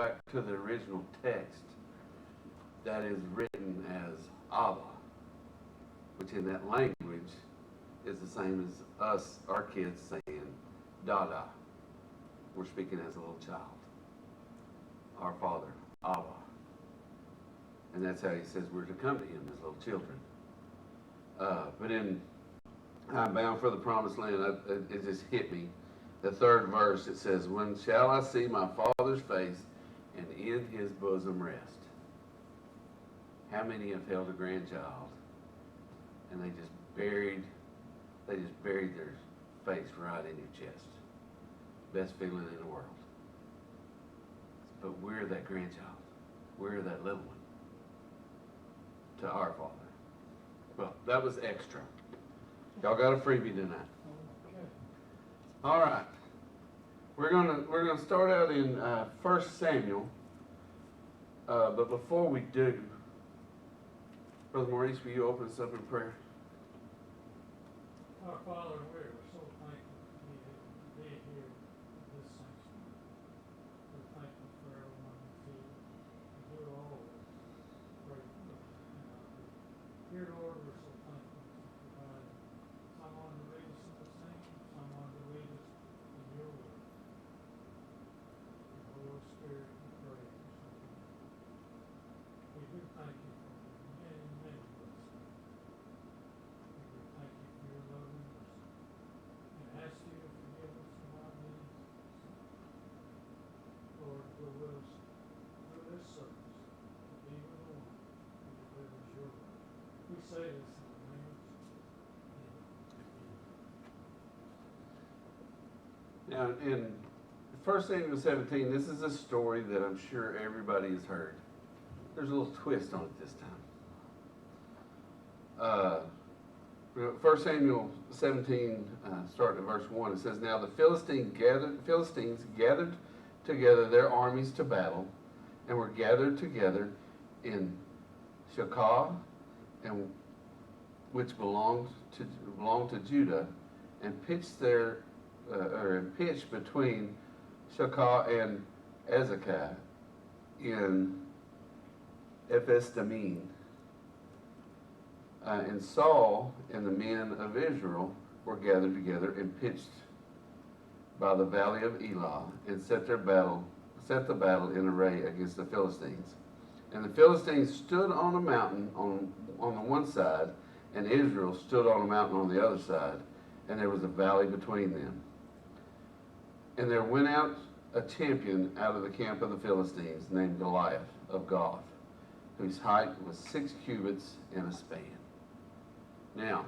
back to the original text, that is written as Abba, which in that language is the same as us, our kids saying Dada. We're speaking as a little child. Our Father, Abba. And that's how he says we're to come to him as little children. But in I'm bound for the promised land, it just hit me. The third verse, it says, when shall I see my Father's face and in his bosom rest? How many have held a grandchild and they just buried their face right in your chest? Best feeling in the world. But we're that grandchild. We're that little one to our Father. Well, that was extra. Y'all got a freebie tonight. All right. We're gonna start out in 1 Samuel. But before we do, Brother Maurice, will you open us up in prayer? Our Father, we're so thankful to be here at this sanctuary. We're thankful for everyone that's here. We're always grateful. Dear Lord, we're so thankful to provide someone to lead us in the same, someone to lead us in your word. The Holy Spirit, we pray for something. We do thank you for many, many blessings. We do thank you for your love and mercy. And ask you to forgive us of our needs. Lord, go with us through this service. Be with the one who delivers your word. We say this in the name of Jesus. Now, in 1 Samuel 17, this is a story that I'm sure everybody has heard. There's a little twist on it this time. 1 Samuel 17, starting at verse 1, it says, now the Philistines gathered together their armies to battle, and were gathered together in Shekah, and which belonged to Judah, and pitched pitched between Shekah and Azekah in Ephes-dammim. And Saul and the men of Israel were gathered together and pitched by the valley of Elah, and set the battle in array against the Philistines. And the Philistines stood on a mountain on the one side, and Israel stood on a mountain on the other side, and there was a valley between them. And there went out a champion out of the camp of the Philistines, named Goliath of Gath, whose height was 6 cubits and a span. Now,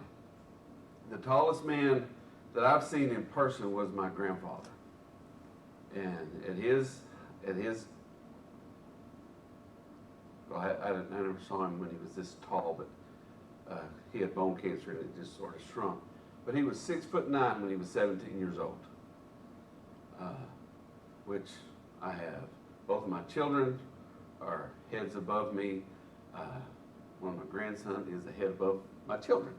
the tallest man that I've seen in person was my grandfather. And I never saw him when he was this tall, but he had bone cancer and it just sort of shrunk. But he was 6'9" when he was 17 years old, which I have. Both of my children are heads above me. One of my grandsons is a head above my children.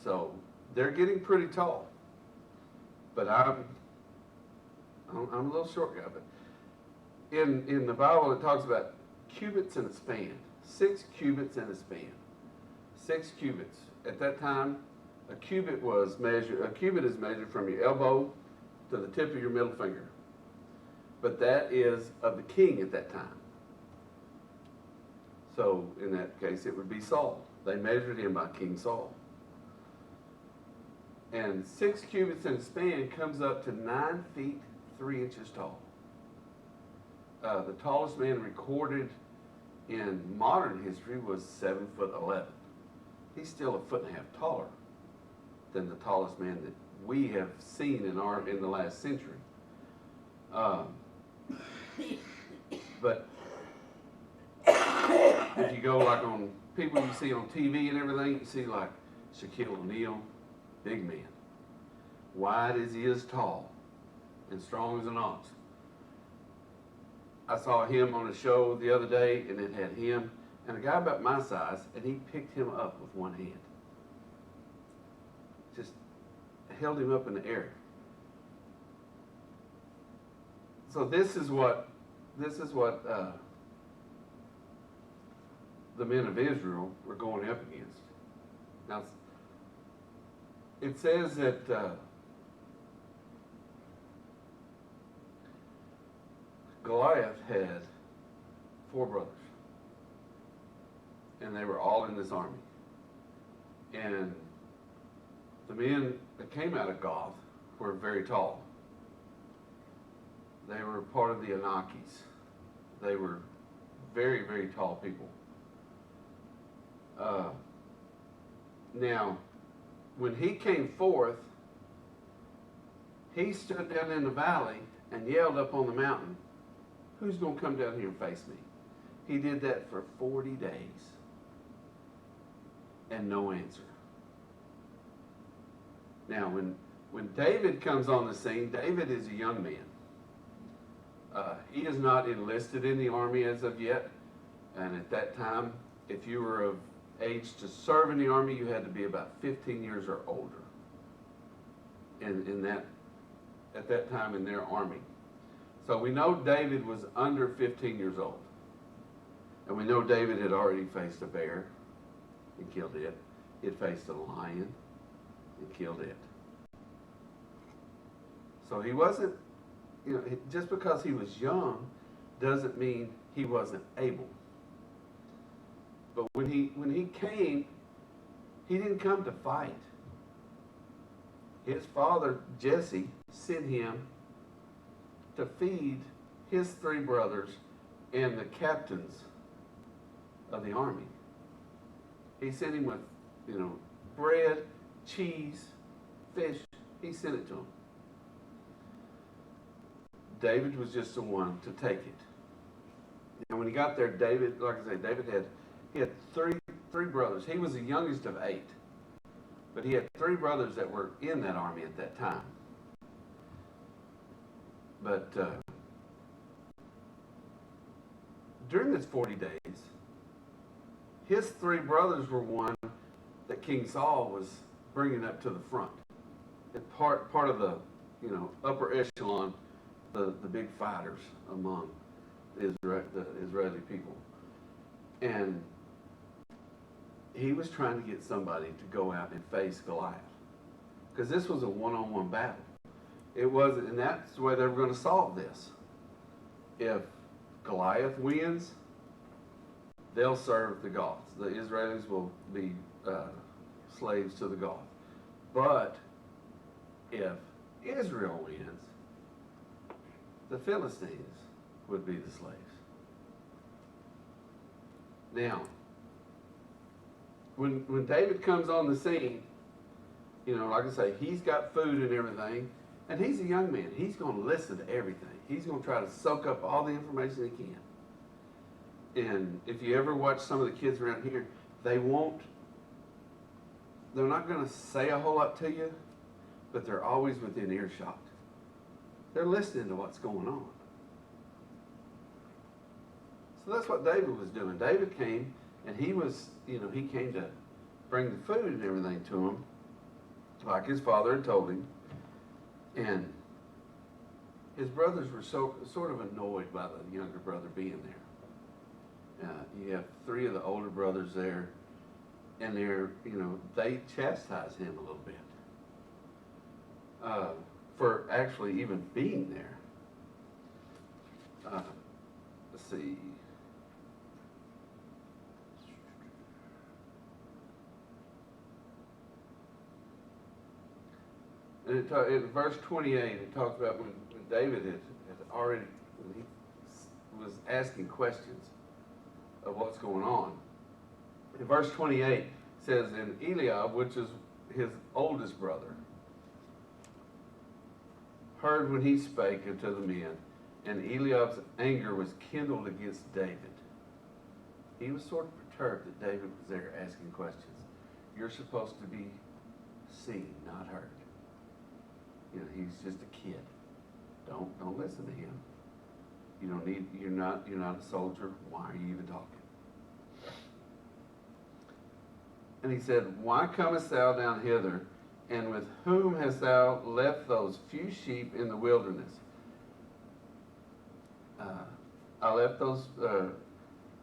So they're getting pretty tall. But I'm a little short guy. But in the Bible it talks about cubits and a span. 6 cubits and a span. 6 cubits. At that time, a cubit is measured from your elbow to the tip of your middle finger. But that is of the king at that time. So in that case, it would be Saul. They measured him by King Saul. And 6 cubits in a span comes up to 9 feet 3 inches tall. The tallest man recorded in modern history was 7'11". He's still 1.5 feet taller than the tallest man that we have seen in the last century. But if you go like on people you see on TV and everything, you see like Shaquille O'Neal, big man, wide as he is tall, and strong as an ox. I saw him on a show the other day, and it had him and a guy about my size, and he picked him up with one hand. Just held him up in the air. So this is what this is what the men of Israel were going up against. Now, it says that Goliath had 4 brothers, and they were all in this army. And the men that came out of Goth were very tall. They were part of the Anakis. They were very, very tall people. Now, when he came forth, he stood down in the valley and yelled up on the mountain, "Who's going to come down here and face me?" He did that for 40 days and no answer. Now, when David comes on the scene, David is a young man. He is not enlisted in the army as of yet. And at that time, if you were of age to serve in the army, you had to be about 15 years or older at that time in their army. So we know David was under 15 years old. And we know David had already faced a bear and killed it. He had faced a lion and killed it. So he wasn't, just because he was young doesn't mean he wasn't able. But when he came, he didn't come to fight. His father, Jesse, sent him to feed his 3 brothers and the captains of the army. He sent him with, bread, cheese, fish. He sent it to them. David was just the one to take it. And when he got there, David, like I say, he had three brothers. He was the youngest of 8. But he had 3 brothers that were in that army at that time. But during this 40 days, his 3 brothers were one that King Saul was bringing up to the front. And part of the, upper echelon, the big fighters among the Israeli people. And he was trying to get somebody to go out and face Goliath. Because this was a one-on-one battle. It wasn't, and that's the way they were going to solve this. If Goliath wins, they'll serve the Goths. The Israelis will be slaves to the Goths. But if Israel wins, the Philistines would be the slaves. Now, when David comes on the scene, like I say, he's got food and everything, and he's a young man. He's going to listen to everything. He's going to try to soak up all the information he can. And if you ever watch some of the kids around here, they're not going to say a whole lot to you, but they're always within earshot. They're listening to what's going on. So that's what David was doing. David came, and he came to bring the food and everything to him, like his father had told him. And his brothers were sort of annoyed by the younger brother being there. You have 3 of the older brothers there, and they chastise him a little bit for actually even being there. Let's see. And in verse 28, it talks about when David had already, when he was asking questions of what's going on. In verse 28, it says, "And Eliab, which is his oldest brother, heard when he spake unto the men, and Eliab's anger was kindled against David." He was sort of perturbed that David was there asking questions. You're supposed to be seen, not heard. He's just a kid. Don't listen to him. You're not a soldier. Why are you even talking? And he said, "Why comest thou down hither? And with whom hast thou left those few sheep in the wilderness?" I left those,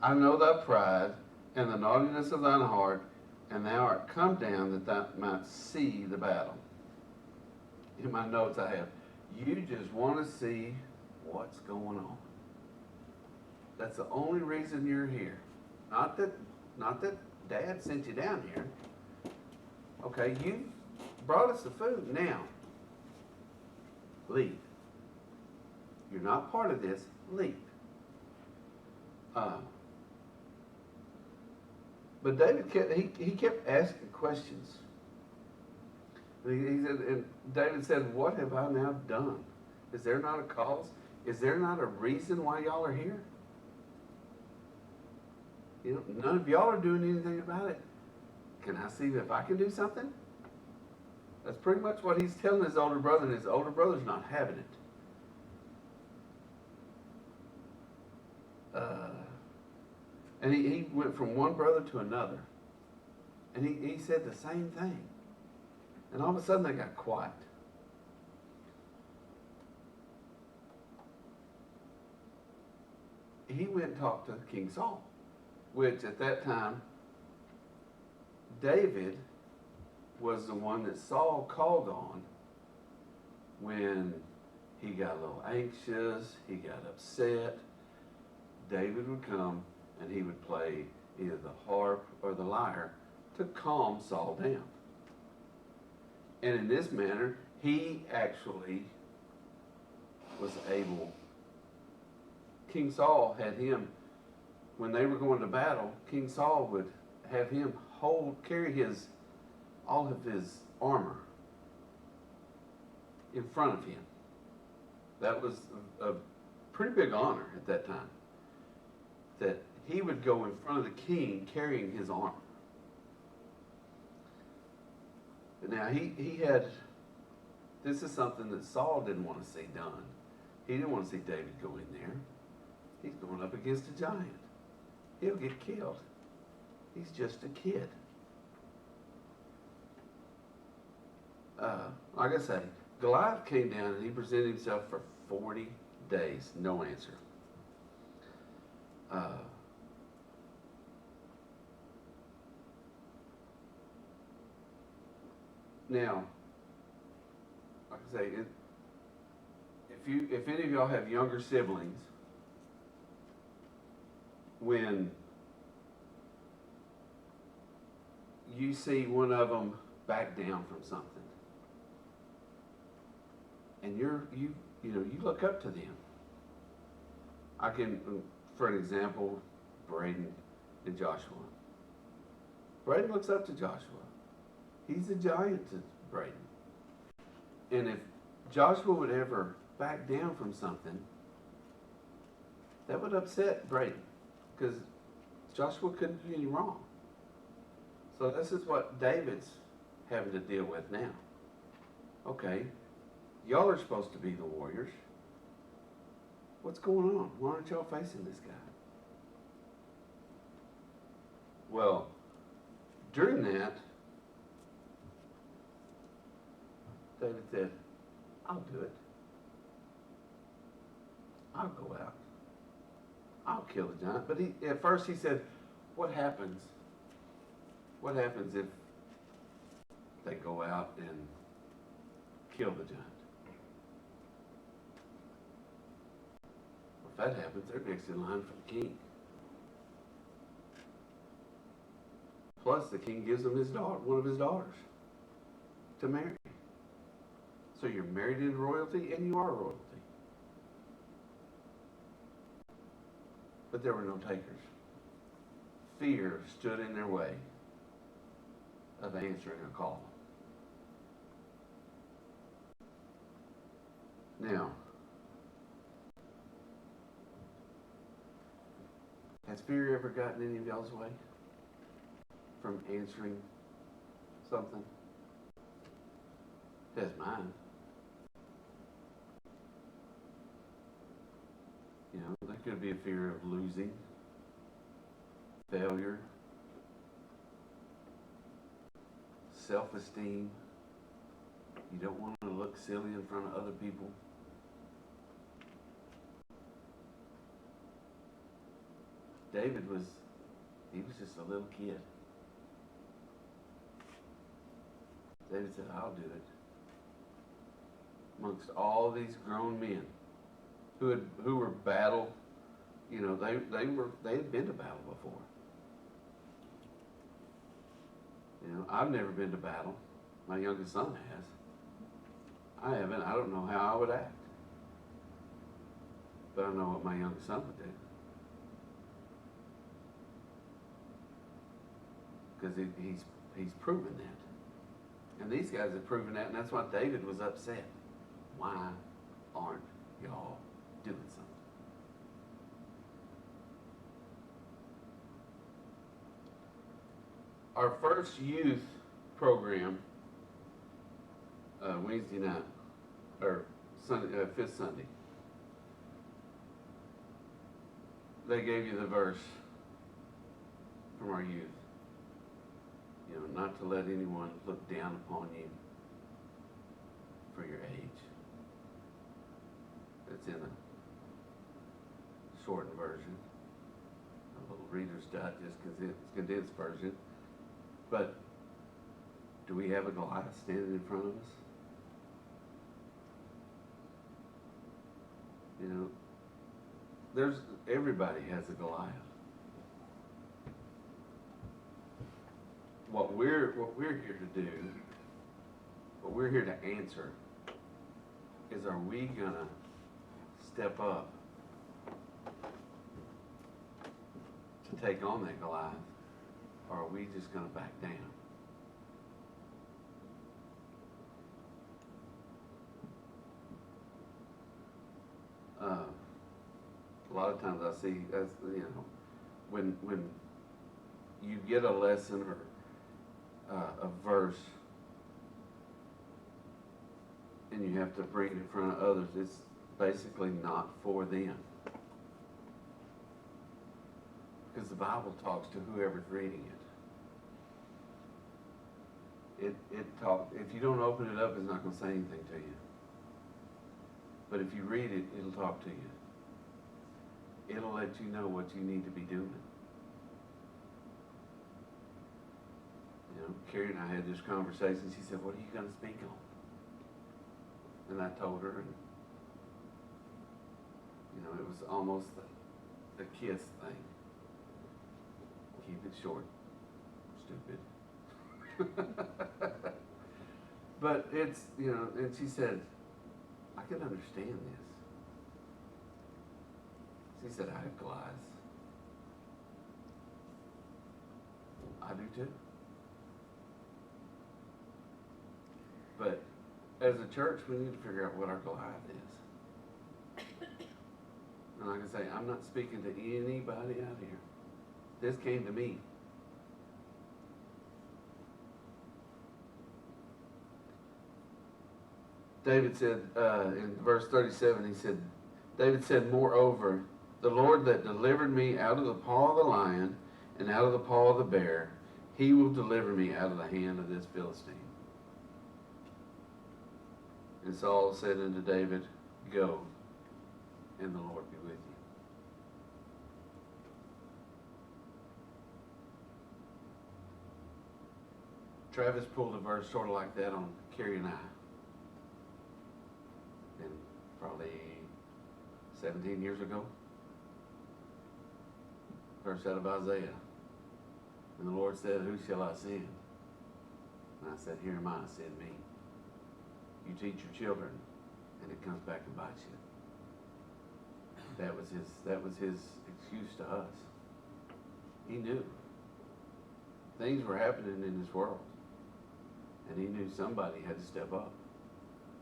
I know thy pride and the naughtiness of thine heart, and thou art come down that thou might see the battle. In my notes I have, you just want to see what's going on. That's the only reason you're here. Not that Dad sent you down here. Okay, you brought us the food. Now, leave. You're not part of this. Leave. But David kept asking questions. And David said, "What have I now done? Is there not a cause? Is there not a reason why y'all are here? You know, none of y'all are doing anything about it. Can I see if I can do something?" That's pretty much what he's telling his older brother, and his older brother's not having it. And he went from one brother to another. And he said the same thing. And all of a sudden they got quiet. He went and talked to King Saul, which at that time, David was the one that Saul called on when he got a little anxious, he got upset. David would come and he would play either the harp or the lyre to calm Saul down. And in this manner, he actually was able, King Saul had him, when they were going to battle, King Saul would have him carry all of his armor in front of him. That was a pretty big honor at that time, that he would go in front of the king carrying his armor. Now he had, this is something that Saul didn't want to see done. He didn't want to see David go in there. He's going up against a giant. He'll get killed. He's just a kid. Like I say, Goliath came down and he presented himself for 40 days. No answer. Now, like I say, if any of y'all have younger siblings, when you see one of them back down from something, and you look up to them. I can, for an example, Braden and Joshua. Braden looks up to Joshua. He's a giant to Braden. And if Joshua would ever back down from something, that would upset Braden, because Joshua couldn't do any wrong. So this is what David's having to deal with now. Okay, y'all are supposed to be the warriors. What's going on? Why aren't y'all facing this guy? Well, during that, David said, "I'll do it. I'll go out. I'll kill the giant." But at first he said, what happens? What happens if they go out and kill the giant? If that happens, they're next in line for the king. Plus, the king gives them his daughter, one of his daughters, to marry. So you're married into royalty and you are royalty. But there were no takers. Fear stood in their way of answering a call. Now, has fear ever gotten any of y'all's way from answering something? It has mine. You know, there could be a fear of losing, failure, self-esteem. You don't want to look silly in front of other people. David was, he was just a little kid. David said, I'll do it. Amongst all these grown men who were battle, you know, they had been to battle before. You know, I've never been to battle. My youngest son has. I haven't. I don't know how I would act. But I know what my youngest son would do. Because he's proven that. And these guys have proven that, and that's why David was upset. Why aren't y'all doing something? Our first youth program, Wednesday night, or Sunday, fifth Sunday, they gave you the verse from our youth. You know, not to let anyone look down upon you for your age. It's in a shortened version, a little Reader's Digest condensed version. But do we have a Goliath standing in front of us? You know, everybody has a Goliath. What we're here to do, what we're here to answer, is are we gonna step up to take on that Goliath, or are we just gonna back down? A lot of times I see, as you know, when you get a lesson or a verse, and you have to bring it in front of others, it's basically not for them. Because the Bible talks to whoever's reading it. If you don't open it up, it's not going to say anything to you. But if you read it, it'll talk to you. It'll let you know what you need to be doing. You know, Carrie and I had this conversation. She said, what are you going to speak on? And I told her, and, you know, it was almost the kiss thing. Keep it short, stupid. But it's, you know, and she said, I can understand this. She said, I have Goliaths. I do too. But as a church, we need to figure out what our Goliath is. And like I say, I'm not speaking to anybody out here. This came to me. David said, in verse 37, he said, David said, moreover, the Lord that delivered me out of the paw of the lion and out of the paw of the bear, he will deliver me out of the hand of this Philistine. And Saul said unto David, go, and the Lord be with you. Travis pulled a verse sort of like that on Carrie and I. And probably 17 years ago. Verse out of Isaiah. And the Lord said, who shall I send? And I said, here am I, send me. You teach your children, and it comes back and bites you. That was his excuse to us. He knew. Things were happening in this world. And he knew somebody had to step up.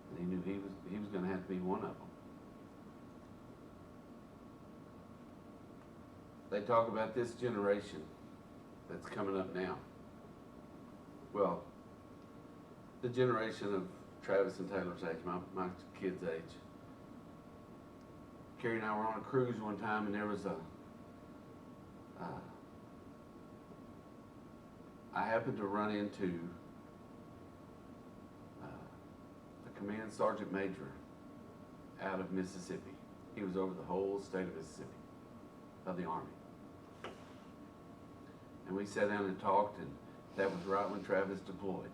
And he knew he was going to have to be one of them. They talk about this generation that's coming up now. Well, the generation of Travis and Taylor's age, my kids' age. Carrie and I were on a cruise one time, and there was I happened to run into the command sergeant major out of Mississippi. He was over the whole state of Mississippi, of the Army. And we sat down and talked, and that was right when Travis deployed.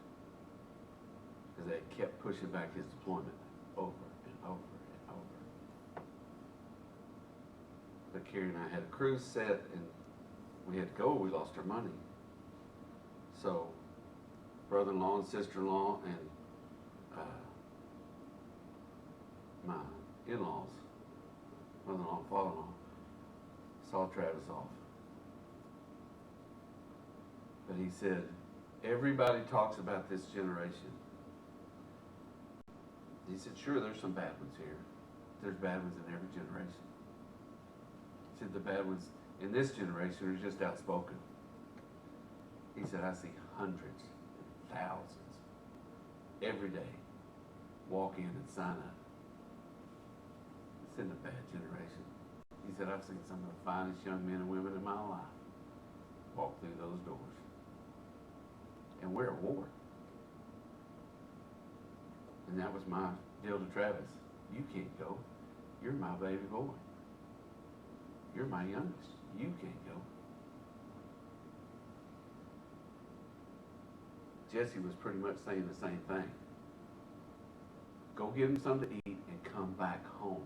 Because they kept pushing back his deployment over and over and over. But Carrie and I had a cruise set, and we had to go, we lost our money. So, brother-in-law and sister-in-law and my in-laws, mother-in-law and father-in-law, saw Travis off. But he said, everybody talks about this generation. He said, sure, there's some bad ones here. There's bad ones in every generation. He said, the bad ones in this generation are just outspoken. He said, I see hundreds, thousands, every day walk in and sign up. It's in a bad generation. He said, I've seen some of the finest young men and women in my life walk through those doors. And we're at war. And that was my deal to Travis. You can't go. You're my baby boy. You're my youngest. You can't go. Jesse was pretty much saying the same thing. Go give him something to eat and come back home.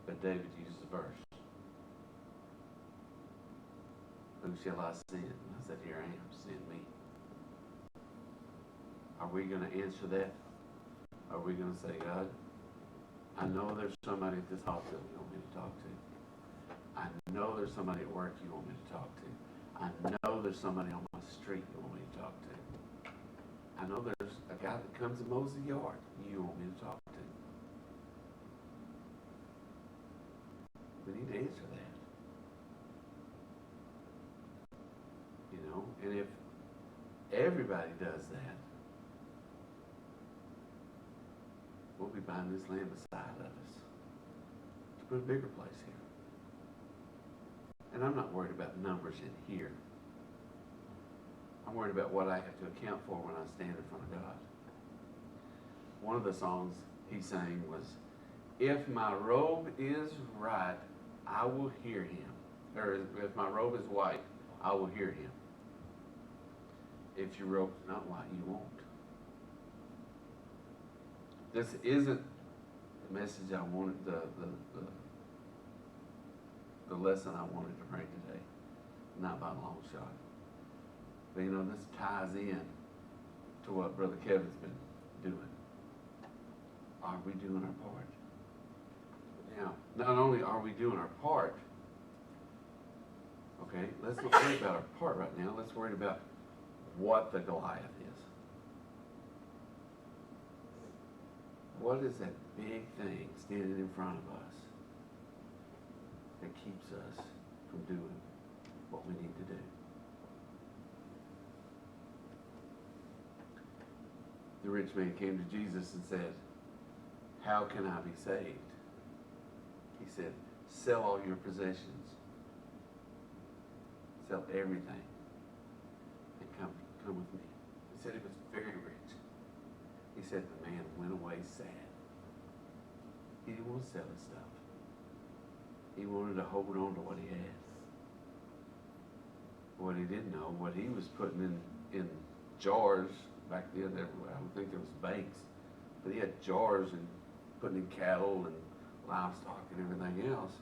But David used the verse. Who shall I send? And I said, here I am, send me. Are we going to answer that? Are we going to say, God, I know there's somebody at this hospital you want me to talk to. I know there's somebody at work you want me to talk to. I know there's somebody on my street you want me to talk to. I know there's a guy that comes and mows the yard you want me to talk to. We need to answer that. You know, and if everybody does that, we'll be buying this land beside of us to put a bigger place here. And I'm not worried about numbers in here. I'm worried about what I have to account for when I stand in front of God. One of the songs he sang was, if my robe is right, I will hear him. Or if my robe is white, I will hear him. If your robe's not white, you won't. This isn't the message I wanted, the lesson I wanted to bring today. Not by a long shot. But you know, this ties in to what Brother Kevin's been doing. Are we doing our part? Now, not only are we doing our part, okay, let's not worry about our part right now. Let's worry about what the Goliath is. What is that big thing standing in front of us that keeps us from doing what we need to do? The rich man came to Jesus and said, how can I be saved? He said, sell all your possessions. Sell everything. And come with me. He said he was very rich. He said the man went away sad. He didn't want to sell his stuff. He wanted to hold on to what he had. What he didn't know, what he was putting in jars back then, I don't think there was banks, but he had jars and putting in cattle and livestock and everything else.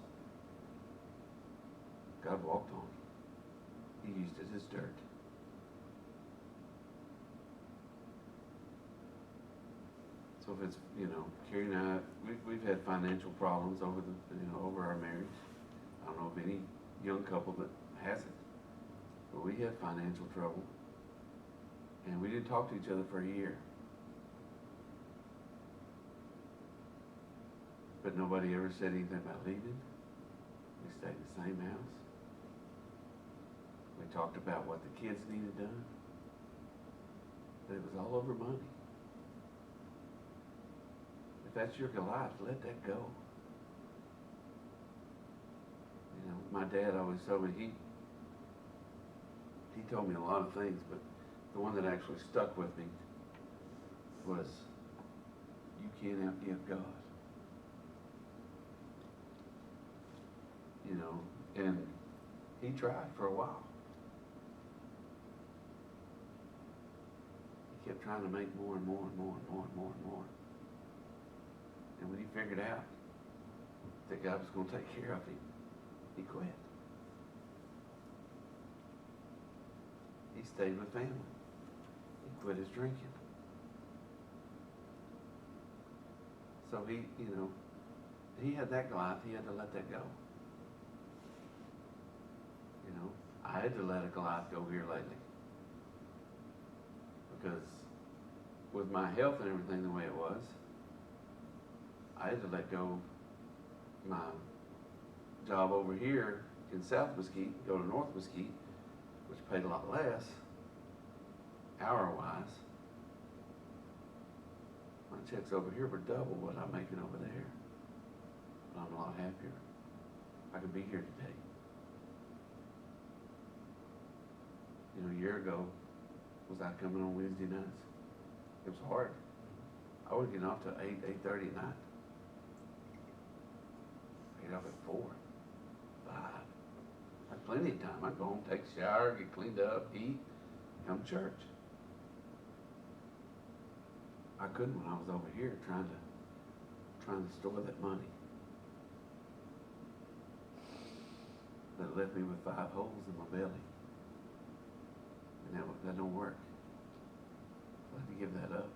God walked on it. He used it as dirt. So if it's, you know, Carrie and I, we've had financial problems over our marriage. I don't know of any young couple that hasn't, but we had financial trouble, and we didn't talk to each other for a year. But nobody ever said anything about leaving. We stayed in the same house. We talked about what the kids needed done. But it was all over money. If that's your Goliath, let that go. You know, my dad always told me, he told me a lot of things, but the one that actually stuck with me was, you can't outgive God. You know, And he tried for a while. He kept trying to make more and more and more and more and more and more. And when he figured out that God was going to take care of him, he quit. He stayed with family. He quit his drinking. So he had that Goliath. He had to let that go. I had to let a Goliath go here lately. Because with my health and everything the way it was, I had to let go of my job over here in South Mesquite, go to North Mesquite, which paid a lot less, hour-wise. My checks over here were double what I'm making over there. But I'm a lot happier. I could be here today. A year ago, was I coming on Wednesday nights? It was hard. I would get off till 8:30 at night. I get off at 4, 5. I had plenty of time. I'd go home, take a shower, get cleaned up, eat, come to church. I couldn't when I was over here trying to store that money. That left me with 5 holes in my belly. And that don't work. So I had to give that up.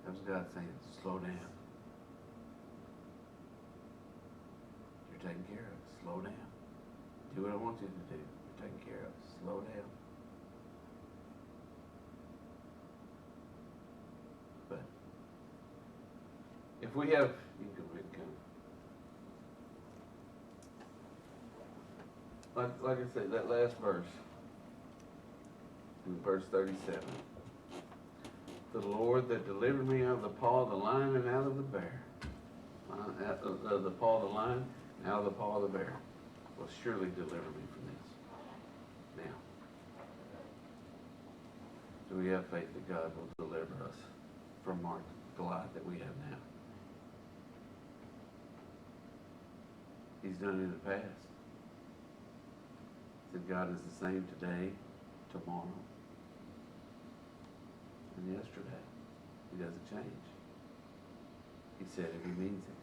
That was God saying, slow down. You're taken care of. Slow down. Do what I want you to do. You're taken care of. Slow down. But if we have, you can go ahead and come. Like I said, that last verse, in verse 37. The Lord that delivered me out of the paw of the lion and out of the bear. Out of the paw of the lion and out of the paw of the bear will surely deliver me from this. Now, do we have faith that God will deliver us from our Goliath that we have now? He's done it in the past. That God is the same today, tomorrow, and yesterday. He doesn't change. He said it, he means it.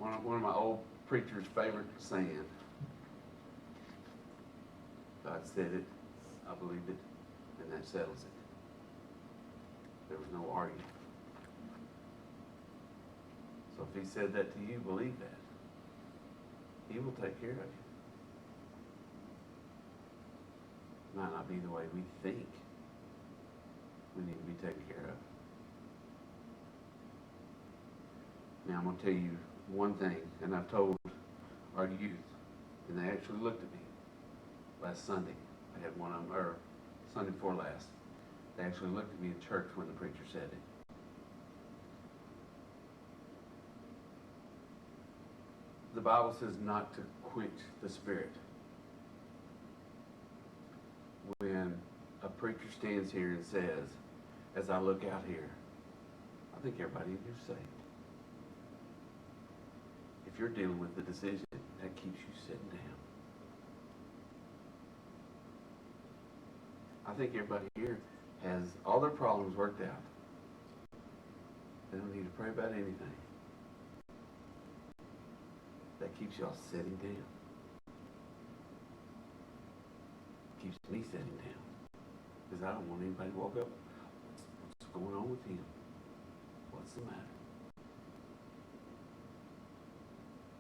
One of my old preacher's favorite saying, God said it, I believed it, and that settles it. There was no argument. So if he said that to you, believe that. He will take care of you. Might not be the way we think we need to be taken care of. Now I'm going to tell you one thing, and I've told our youth, and they actually looked at me last Sunday. I had one of them, or Sunday before last. They actually looked at me in church when the preacher said it. The Bible says not to quench the spirit. When a preacher stands here and says, as I look out here, I think everybody in here is saved. If you're dealing with the decision, that keeps you sitting down. I think everybody here has all their problems worked out. They don't need to pray about anything. That keeps y'all sitting down. Keeps me sitting down. Because I don't want anybody to walk up. What's going on with him? What's the matter?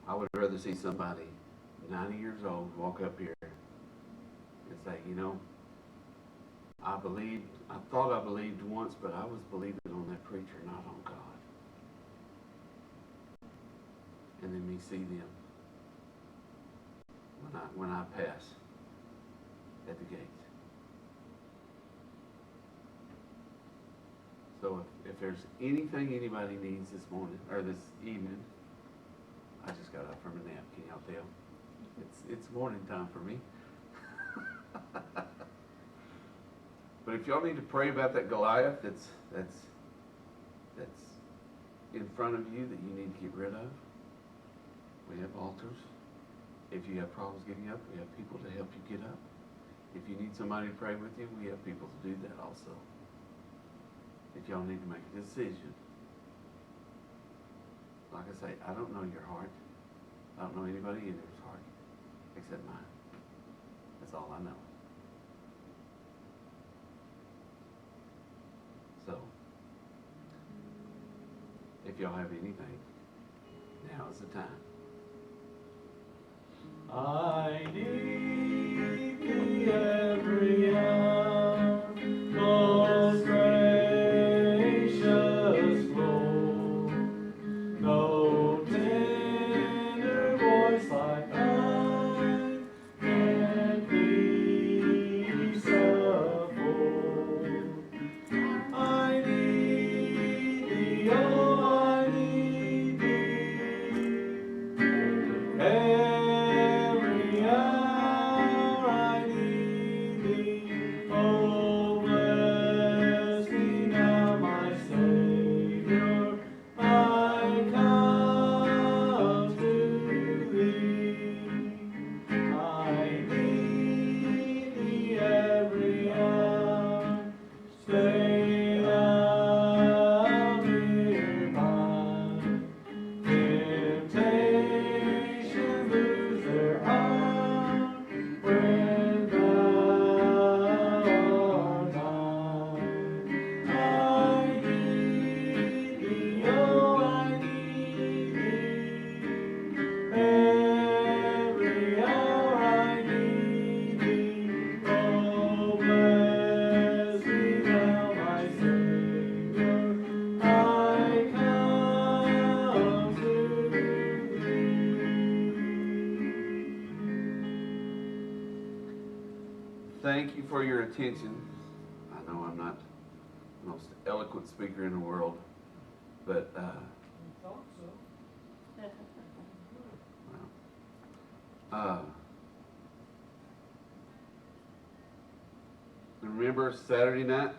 I would rather see somebody 90 years old walk up here and say, I thought I believed once, but I was believing on that preacher, not on God. And then me see them when I pass at the gate. So if there's anything anybody needs this morning or this evening, I just got up from a nap. Can y'all tell? It's morning time for me. But if y'all need to pray about that Goliath that's in front of you that you need to get rid of, We have altars. If you have problems getting up, we have people to help you get up. If you need somebody to pray with you, we have people to do that also. If y'all need to make a decision, like I say, I don't know your heart. I don't know anybody in yours heart except mine. That's all I know. So, if y'all have anything, now is the time. I need thee every hour, most gracious Lord. No tender voice like thine can peace afford. I need thee, oh, I need thee. Every hour I need thee. Oh, bless me now, my Savior. I come to thee. I need thee every hour. Stay thou nearby. Temptation lose their power when thou art nigh. I need thee, oh, I need thee. Every hour I need thee. Oh, bless me now, my Savior. I come to thee. Thank you for your attention. I know I'm not the most eloquent speaker in the world, but You thought so? remember Saturday night,